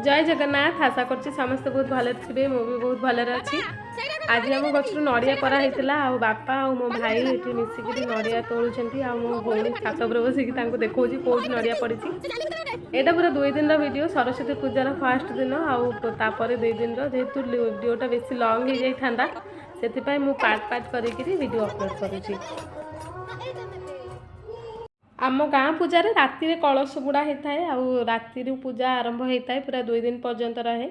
जय जगन्नाथ आशा करछि समस्त बहुत भले थे मु भी बहुत भले अच्छी। आज आम गचर नड़िया परा होता आ बापा आ मो भाई ये मिसिकी नड़िया तोलुं आ मो भौणी छात उपर बसिकी देखा कौट नड़िया पड़ी। यहाँ पूरा 2 दिन वीडियो सरस्वती पूजार फास्ट दिन आपर 2 दिन जेहेतु वीडियोटा बेसी लंग हो जाता से मुझे पार्ट पार्ट करी वीडियो अपलोड करुँची। आम गाँ पूजार राति कलश बुड़ा होता है आ राति पूजा आरंभ होता है पूरा 2 दिन पर्यंत रहे।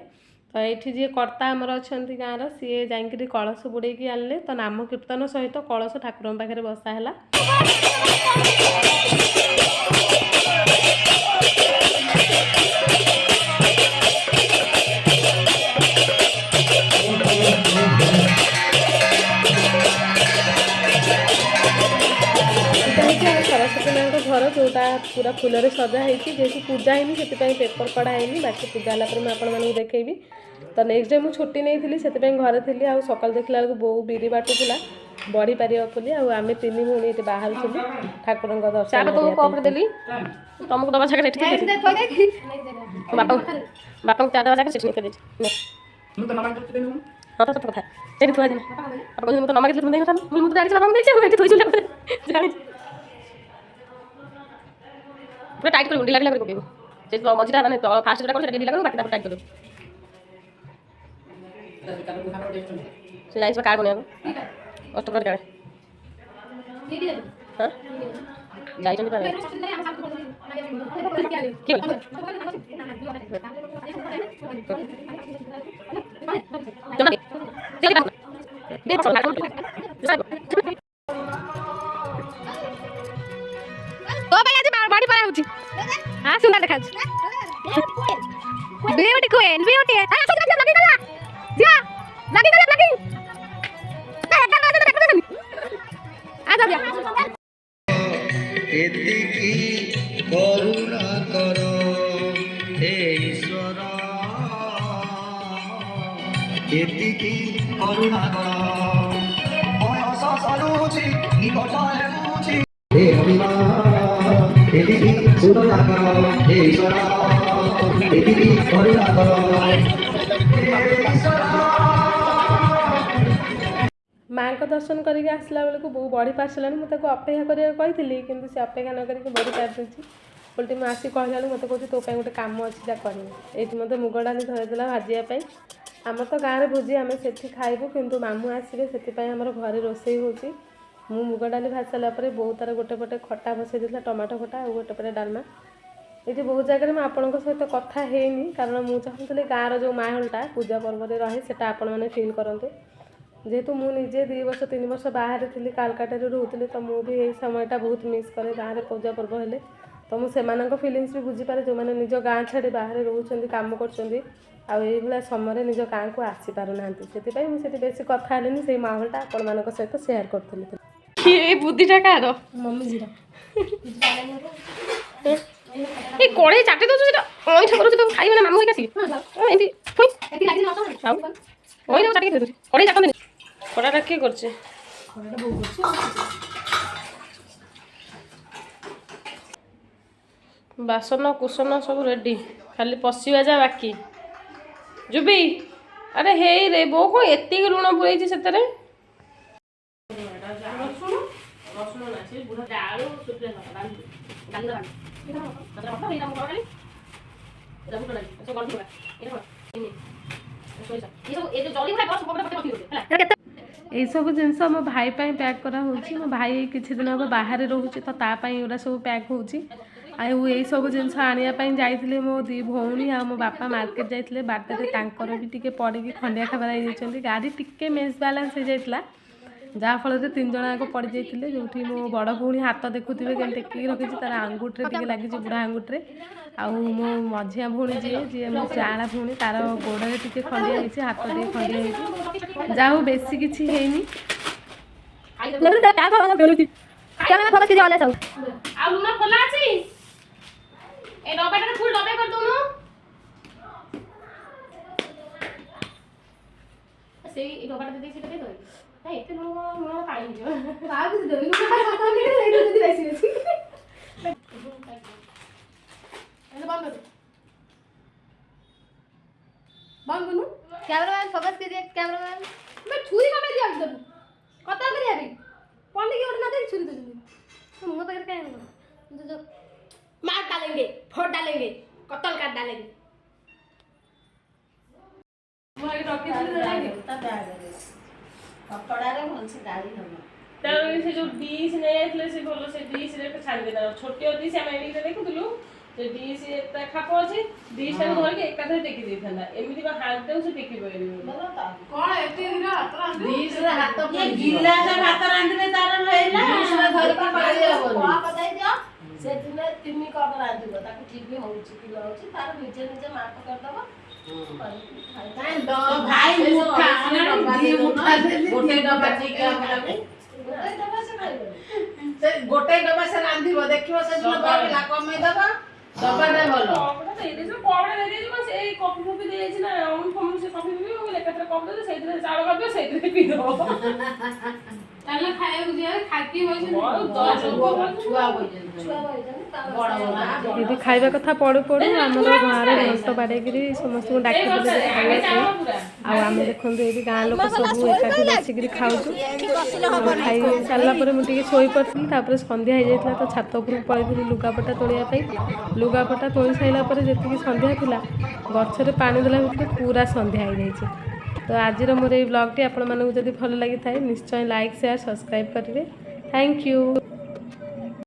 तो ये जी कर्ता आमर अच्छा गाँव सी जा कलश बुड़े आनले तो नाम कीर्तन सहित कलश ठाकुर पाखे बसा है। सरस्वती माँ घर जोटा पूरा फूल सजा होती जेहतु पूजा है से पेपर कड़ा है बाकी पूजा है मुझे देखेबी। तो नेक्स्ट डे मुझे छुट्टी नहीं थी से घर थी आ सकाल देखला बेलू बो बिरी बाटुला बढ़ी पार बोली आम 3 भौणी ये बाहर थी ठाकुर दर्शन तुमको दबा बापा चा दबा हाँ तो कथा से थोड़ा दिन नमा पूरा टाइट कर ढिला ढिला पकेबू से मझीटा माने फास्ट जोटा कर ढिला कर बाकी टाइट कर से जाइस कार्ड बनिया अष्टप्रहर कार्ड हां जाइछन पारे के बॉडी पर आउची हां सुंदर देखा ब्यूटी क्वीन ब्यूटी हां सुंदर लगी गला जा लगी आ जा एतिकी करुणा करो हे ईश्वर एतिकी करुणा करो बयस सरुची निकट हेउची हे हरिनाम एतिकी करुणा करो हे ईश्वर एतिकी करुणा करो हे ईश्वर। माँ को दर्शन करके आसला बेलू बो बढ़ी पार्सला मुझे अपेक्षा करने कही कि से अपेक्षा न करके बढ़ी पार दूसरी उल्टी मुझे आसिक कहला मत कह तो गोटे कम अच्छी जा कर ये मत मुग डाली धरदेला भाजापी आम तो गाँव में भोजी आम से खाइबू किंतु मामू आसवे से आमर घरे रोसई होची मु मुग डाली भाज सारापर बहुत तार गोटे पटे खटा बसई देता टमाटो खटा और गोटे पटे डालमा ये बहुत जगह मैं आपंक सहित कथा है कारण मुझे चाहूँगी गाँव जो माहौलटा पूजा पर्व रहे से आपण मैंने फिल करते जेहेतु मुझे 2 वर्ष 3 वर्ष बाहर थी कालकाटा रोली तो मुझे यही समयटा बहुत मिस करे गाँव में पूजा पर्व हेले तो मुझे फिलिंग्स भी बुझीपे जो मैंने निज गाँ छाड़ी बाहर रोच कम कर समय निज गाँ को आसी पार ना से मुझे बेसी कथा है से माहौलटा आपण मान सहित सेयार करी बुद्धिटा कार मम्मी कड़े चाटे दो खाइबे मामू कड़े चाट खड़ाटा किए करछे बासन कुसन सब रेडी खाली पशिवा जा बाकी जुबी अरे हे रे बो को एति लुण पुरई से ये सब जिनस मो भाई पैक करा मो भाई किसी दिन हम बाहर रोचे तो ताकि सब पैक हो सब जिनस आने जाइए मो 2 भौणी आ मो बापा मार्केट जाते बाटर भी टी पड़ी खंडिया खबर गाड़ी टिके मेस बालांस हो जाता जहाँफल 3 जन आग पड़ जाते जो मो बड़ भौणी हाथ देखुए कि टेकिक रखी तार आंगुठे टे लगी बुढ़ा आंगुठे आउ मो मझिया भौणी जी मो चाला भौणी तार गोड़े टे खंडिया होती हाथ टे खंडिया जा बेसी किसी है ଏତେ ଲୁଣ ପାଣି ହେଇଯିବ ଆଉ କିଛି ଦେବି ଲୁଣ ପାଣି ସାତ ମିନିଟ୍ ଏଇଟା ଯଦି ବେଶୀ ଅଛି ଏନେ ବନ୍ଦ କର କ୍ୟାମେରା मैं छुरी का मैं दिया देबू कतल करिया रे पन्नी की ओढ़ना दे छुरी दे दूँ मुंह तक क्या है जो मार डालेंगे फोड़ डालेंगे कतल कर डालेंगे ମୁଁ ଆଗେ ରଖିଥିଲି ଦେଲାନି କପଡ଼ାରେ ଭଲସେ ଗାଳି ହବ ତାପରେ ସେ ଯୋଉ ଡିସ୍ ନେଇ ଯାଇଥିଲେ ସେ ଭଲ ସେ ଡିସ୍ ରେ ଛାଣିଦେଲା ଛୋଟିଆ ଡିସ୍ ଆମେ ଏଇଠି ଦେଖୁଥିଲୁ ସେ ଡିସ୍ ଏତେ ଖାପ ଅଛି ଡିସ୍ ଟାକୁ ଧରିକି ଏକାଥରେ ଟେକି ଦେଇଥାନ୍ତା ଏମିତି ବା ହାତଟାକୁ ସେ ଟେକି ପାରିବନି କଣ ଏତେ ଦିନ ହାତ ରାନ୍ଧି ଡିସରେ ହାତ ଇଏ ଗିଲାସ ଭାତ ରାନ୍ଧିଲେ ତାର ହେଲା ଡିସରେ ଧରିକି ପାଳି ହବନି। କପ ଦେଇଦିଅ ସେ ଦିନେ 3 କପ ରାନ୍ଧିବ ତାକୁ ଠିକ ହଉଛି କି ନ ହଉଛି ତାର ନିଜେ ନିଜେ ମାପ କରିଦବ ଭାଇ ମୁଠା ଦି ମୁଠା ଦେଲି ଗୋଟେ ଡବା ଠିକ ଗୋଟେ ଡବା ସେ ଖାଇବନି ସେ ଗୋଟେ ଡବା ସେ ରାନ୍ଧିବ ଦେଖିବ ସେ ଦିନ ବଳିଲା କମେଇଦବ ଡବାଟା ଭଲ କପଟା ଦେଇଦେଇଛି କପଟା ଦେଇଦେଇଛି ସେ ଏଇ କଫି ଫଫି ଦେଇଯାଇଛି ନା ଅମୁଲ ଫମୁଲ ସେ କଫି ପିଇବ ମୁଁ ଏକାଥରେ କଫି ଦେଇଛି ସେଇଥିରେ ଚାଉଳ କରିଦିଅ ସେଇଥିରେ ପିଇଦବ ତାହେଲେ ଖାଇବାକୁ ଯିବା ଖାଇକି ବଇଛନ୍ତି ଛୁଆ ବଇଛନ୍ତି ଛୁଆ ବଇଛନ୍ତି ବଡ଼ ବଡ଼ ଏଠି ଖାଇବା କଥା ପଡ଼ୁ ପଡ଼ୁ ଆମର ଗାଁରେ ଘଣ୍ଟ ବାଡ଼େଇକିରି ସମସ୍ତଙ୍କୁ ଡାକିଦେଲେ ଖାଇବା ପାଇଁ ଆଉ ଆମେ ଦେଖନ୍ତୁ ଏଇଠି ଗାଁ ଲୋକ ସବୁ ଏକାଠି ବସିକିରି ଖାଉଛୁ ଖାଇ ସାରିଲା ପରେ ମୁଁ ଟିକେ ଶୋଇପଡ଼ିଥିଲି ତାପରେ ସନ୍ଧ୍ୟା ହେଇଯାଇଥିଲା ତ ଛାତ ଉପରକୁ ପଳେଇଥିଲି ଲୁଗାପଟା ତୋଳିବା ପାଇଁ ଲୁଗାପଟା ତୋଳି ସାରିଲା ପରେ ଯେତିକି ସନ୍ଧ୍ୟା ଥିଲା ଗଛରେ ପାଣି ଦେଲା ଭିତରେ ପୁରା ସନ୍ଧ୍ୟା ହେଇଯାଇଛି ତ ଆଜିର ମୋର ଏଇ ବ୍ଲଗ୍ଟି ଆପଣମାନଙ୍କୁ ଯଦି ଭଲ ଲାଗିଥାଏ ନିଶ୍ଚୟ ଲାଇକ୍ ସେୟାର ସବସ୍କ୍ରାଇବ୍ କରିବେ ଥ୍ୟାଙ୍କ ୟୁ।